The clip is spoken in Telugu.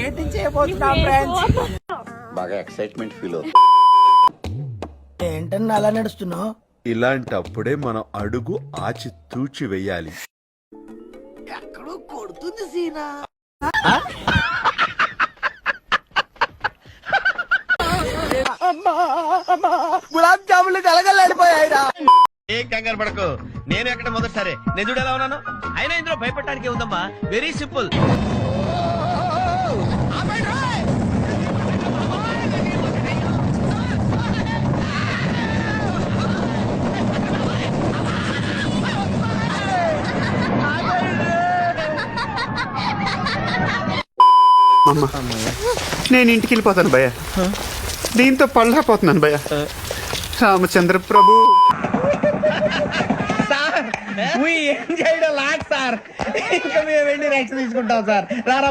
ఏంటి చేయబోతున్నాం ఫ్రెండ్స్? బాగా ఎక్సైట్మెంట్ ఫీల్ అవుతుంది. ఏంటన్నా అలా నడుస్తున్నావు? ఇలాంటప్పుడే మనం అడుగు ఆచి తూచి వెయ్యాలి. ఎక్కడో కొడుతుంది సీనా. గులాబ్ జాములు కలగలాడిపోయాయిరా. ఏం కంగారు పడకు, నేను ఎక్కడ మొదటిసారి నేను చూడు ఎలా ఉన్నాను. అయినా ఇందులో భయపడటానికి ఉందమ్మా, వెరీ సింపుల్. నేను ఇంటికి వెళ్ళిపోతాను భయ్య. దీంతో పళ్ళపోతున్నాను భయ్య. రామచంద్ర ప్రభు సార్ ఏం చేయడం లాట్ సార్. ఇంకా మేము వెళ్ళి రెక్స్ తీసుకుంటాం సార్. రారా.